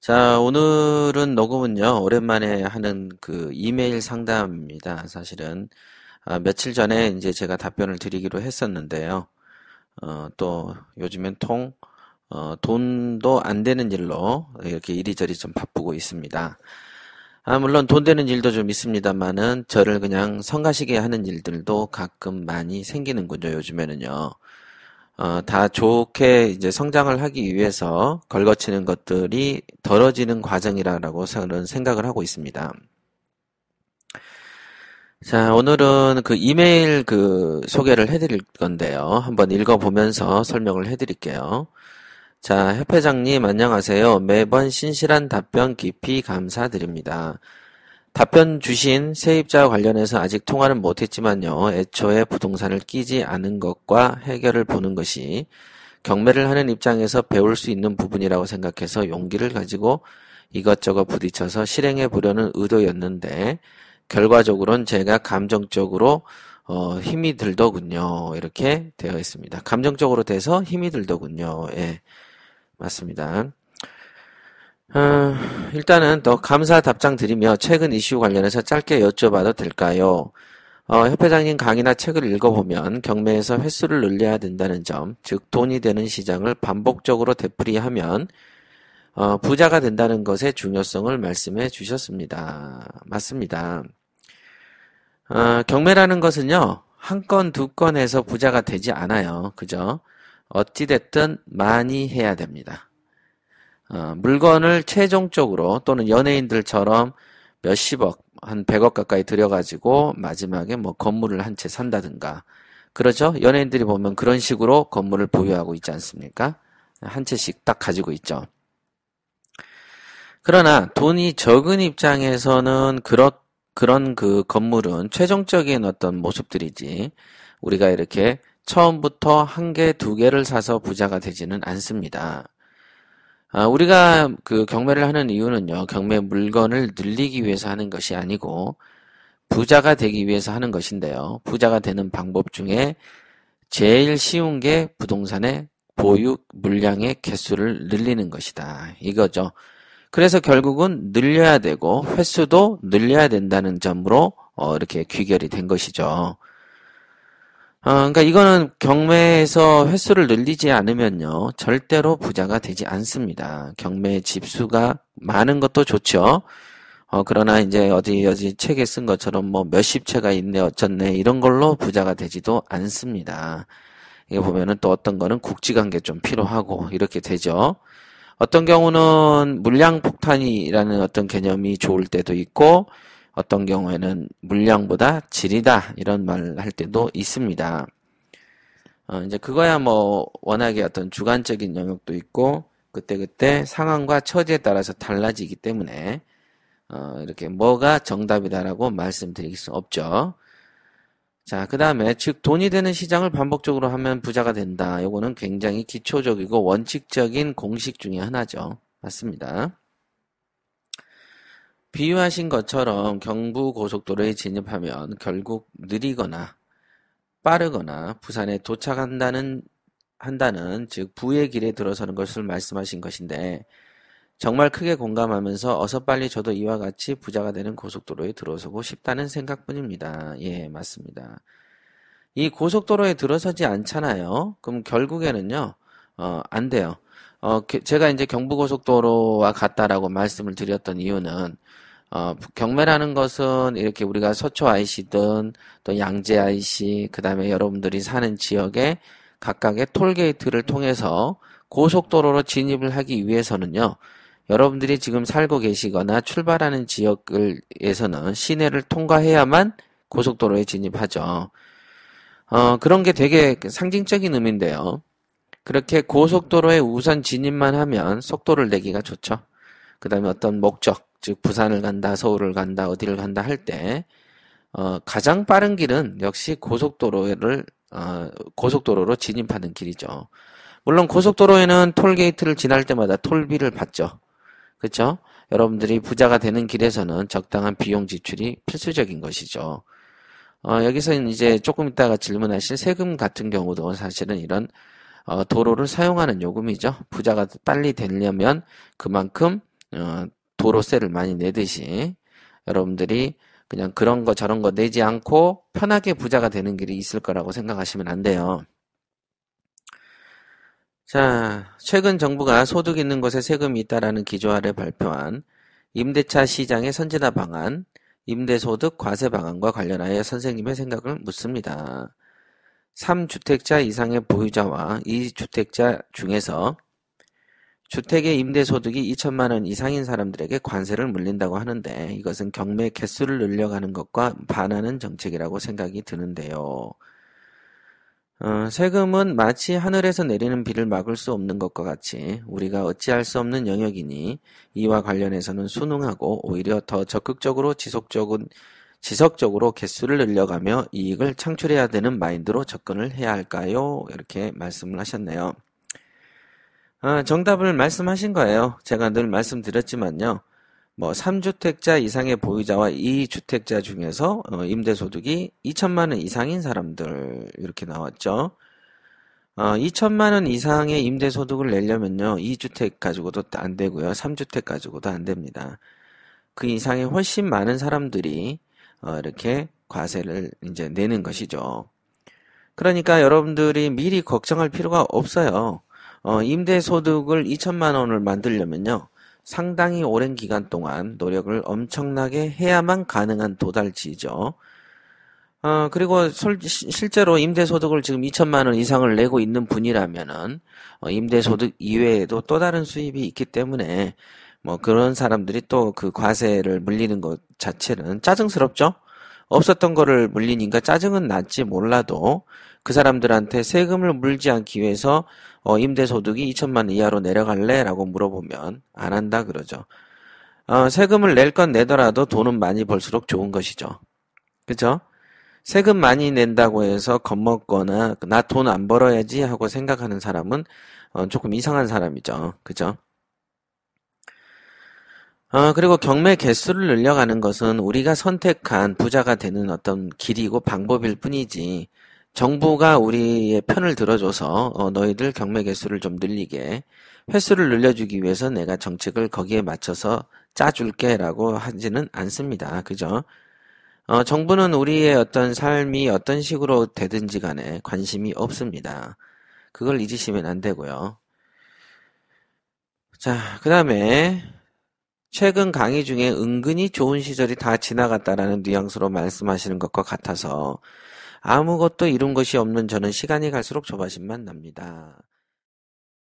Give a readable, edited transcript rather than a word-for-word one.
자, 오늘은 녹음은요, 오랜만에 하는 그 이메일 상담입니다. 사실은, 며칠 전에 이제 제가 답변을 드리기로 했었는데요. 또 요즘엔 돈도 안 되는 일로 이렇게 이리저리 좀 바쁘고 있습니다. 물론 돈 되는 일도 좀 있습니다만은 저를 그냥 성가시게 하는 일들도 가끔 많이 생기는군요, 요즘에는요. 다 좋게 이제 성장을 하기 위해서 걸거치는 것들이 덜어지는 과정이라고 저는 생각을 하고 있습니다. 자, 오늘은 그 이메일 그 소개를 해드릴 건데요. 한번 읽어보면서 설명을 해드릴게요. 자, 협회장님 안녕하세요. 매번 신실한 답변 깊이 감사드립니다. 답변 주신 세입자와 관련해서 아직 통화는 못했지만요. 애초에 부동산을 끼지 않은 것과 해결을 보는 것이 경매를 하는 입장에서 배울 수 있는 부분이라고 생각해서 용기를 가지고 이것저것 부딪혀서 실행해 보려는 의도였는데 결과적으로는 제가 감정적으로 힘이 들더군요. 이렇게 되어 있습니다. 감정적으로 돼서 힘이 들더군요. 예, 맞습니다. 일단은 더 감사 답장 드리며 최근 이슈 관련해서 짧게 여쭤봐도 될까요? 협회장님 강의나 책을 읽어보면 경매에서 횟수를 늘려야 된다는 점, 즉 돈이 되는 시장을 반복적으로 되풀이하면 부자가 된다는 것의 중요성을 말씀해 주셨습니다. 맞습니다. 경매라는 것은요, 한 건, 두 건에서 부자가 되지 않아요. 그죠? 어찌됐든 많이 해야 됩니다. 물건을 최종적으로 또는 연예인들처럼 몇십억, 한 100억 가까이 들여가지고 마지막에 뭐 건물을 한 채 산다든가. 그러죠? 연예인들이 보면 그런 식으로 건물을 보유하고 있지 않습니까? 한 채씩 딱 가지고 있죠. 그러나 돈이 적은 입장에서는 그런 그 건물은 최종적인 어떤 모습들이지 우리가 이렇게 처음부터 한 개, 두 개를 사서 부자가 되지는 않습니다. 우리가 그 경매를 하는 이유는요, 경매 물건을 늘리기 위해서 하는 것이 아니고, 부자가 되기 위해서 하는 것인데요. 부자가 되는 방법 중에 제일 쉬운 게 부동산의 보유 물량의 개수를 늘리는 것이다. 이거죠. 그래서 결국은 늘려야 되고, 횟수도 늘려야 된다는 점으로, 이렇게 귀결이 된 것이죠. 그러니까 이거는 경매에서 횟수를 늘리지 않으면요, 절대로 부자가 되지 않습니다. 경매 집수가 많은 것도 좋죠. 그러나 이제 어디 책에 쓴 것처럼 뭐 몇십 채가 있네, 어쩌네, 이런 걸로 부자가 되지도 않습니다. 이게 보면은 또 어떤 거는 국지관계 좀 필요하고, 이렇게 되죠. 어떤 경우는 물량 폭탄이라는 어떤 개념이 좋을 때도 있고, 어떤 경우에는 물량보다 질이다 이런 말을 할 때도 있습니다. 이제 그거야 뭐 워낙에 어떤 주관적인 영역도 있고 그때그때 상황과 처지에 따라서 달라지기 때문에 이렇게 뭐가 정답이다라고 말씀드릴 수 없죠. 자, 그 다음에 즉 돈이 되는 시장을 반복적으로 하면 부자가 된다. 요거는 굉장히 기초적이고 원칙적인 공식 중에 하나죠. 맞습니다. 비유하신 것처럼 경부고속도로에 진입하면 결국 느리거나 빠르거나 부산에 도착한다는 즉 부의 길에 들어서는 것을 말씀하신 것인데 정말 크게 공감하면서 어서 빨리 저도 이와 같이 부자가 되는 고속도로에 들어서고 싶다는 생각뿐입니다. 예, 맞습니다. 이 고속도로에 들어서지 않잖아요. 그럼 결국에는요, 안 돼요. 제가 이제 경부고속도로와 같다라고 말씀을 드렸던 이유는 경매라는 것은 이렇게 우리가 서초 IC든 또 양재 IC, 그 다음에 여러분들이 사는 지역에 각각의 톨게이트를 통해서 고속도로로 진입을 하기 위해서는요, 여러분들이 지금 살고 계시거나 출발하는 지역에서는 시내를 통과해야만 고속도로에 진입하죠. 그런 게 되게 상징적인 의미인데요. 그렇게 고속도로에 우선 진입만 하면 속도를 내기가 좋죠. 그 다음에 어떤 목적, 즉 부산을 간다, 서울을 간다, 어디를 간다 할 때 가장 빠른 길은 역시 고속도로로 진입하는 길이죠. 물론 고속도로에는 톨게이트를 지날 때마다 톨비를 받죠. 그렇죠? 여러분들이 부자가 되는 길에서는 적당한 비용 지출이 필수적인 것이죠. 여기서 이제 조금 이따가 질문하실 세금 같은 경우도 사실은 이런 도로를 사용하는 요금이죠. 부자가 빨리 되려면 그만큼 도로세를 많이 내듯이 여러분들이 그냥 그런 거 저런 거 내지 않고 편하게 부자가 되는 길이 있을 거라고 생각하시면 안 돼요. 자, 최근 정부가 소득 있는 곳에 세금이 있다라는 기조 아래 발표한 임대차 시장의 선진화 방안, 임대소득 과세 방안과 관련하여 선생님의 생각을 묻습니다. 3주택자 이상의 보유자와 2주택자 중에서 주택의 임대소득이 2천만 원 이상인 사람들에게 관세를 물린다고 하는데 이것은 경매 개수를 늘려가는 것과 반하는 정책이라고 생각이 드는데요. 세금은 마치 하늘에서 내리는 비를 막을 수 없는 것과 같이 우리가 어찌할 수 없는 영역이니 이와 관련해서는 순응하고 오히려 더 적극적으로 지속적으로 개수를 늘려가며 이익을 창출해야 되는 마인드로 접근을 해야 할까요? 이렇게 말씀을 하셨네요. 정답을 말씀하신 거예요. 제가 늘 말씀드렸지만요. 3주택자 이상의 보유자와 2주택자 중에서 임대소득이 2천만 원 이상인 사람들 이렇게 나왔죠. 2천만 원 이상의 임대소득을 내려면요. 2주택 가지고도 안 되고요. 3주택 가지고도 안 됩니다. 그 이상의 훨씬 많은 사람들이 이렇게 과세를 이제 내는 것이죠. 그러니까 여러분들이 미리 걱정할 필요가 없어요. 임대소득을 2천만 원을 만들려면요. 상당히 오랜 기간 동안 노력을 엄청나게 해야만 가능한 도달지죠. 그리고 실제로 임대소득을 지금 2천만 원 이상을 내고 있는 분이라면은 임대소득 이외에도 또 다른 수입이 있기 때문에 그런 사람들이 또 그 과세를 물리는 것 자체는 짜증스럽죠? 없었던 거를 물리니까 짜증은 났지 몰라도 그 사람들한테 세금을 물지 않기 위해서 임대소득이 2천만 원 이하로 내려갈래? 라고 물어보면 안 한다 그러죠. 세금을 낼 건 내더라도 돈은 많이 벌수록 좋은 것이죠. 그죠? 세금 많이 낸다고 해서 겁먹거나 나 돈 안 벌어야지 하고 생각하는 사람은 조금 이상한 사람이죠. 그죠? 그리고 경매 개수를 늘려가는 것은 우리가 선택한 부자가 되는 어떤 길이고 방법일 뿐이지 정부가 우리의 편을 들어줘서 너희들 경매 개수를 좀 늘리게 횟수를 늘려주기 위해서 내가 정책을 거기에 맞춰서 짜줄게 라고 하지는 않습니다. 그죠? 정부는 우리의 어떤 삶이 어떤 식으로 되든지 간에 관심이 없습니다. 그걸 잊으시면 안 되고요. 자, 그 다음에 최근 강의 중에 은근히 좋은 시절이 다 지나갔다라는 뉘앙스로 말씀하시는 것과 같아서 아무것도 이룬 것이 없는 저는 시간이 갈수록 조바심만 납니다.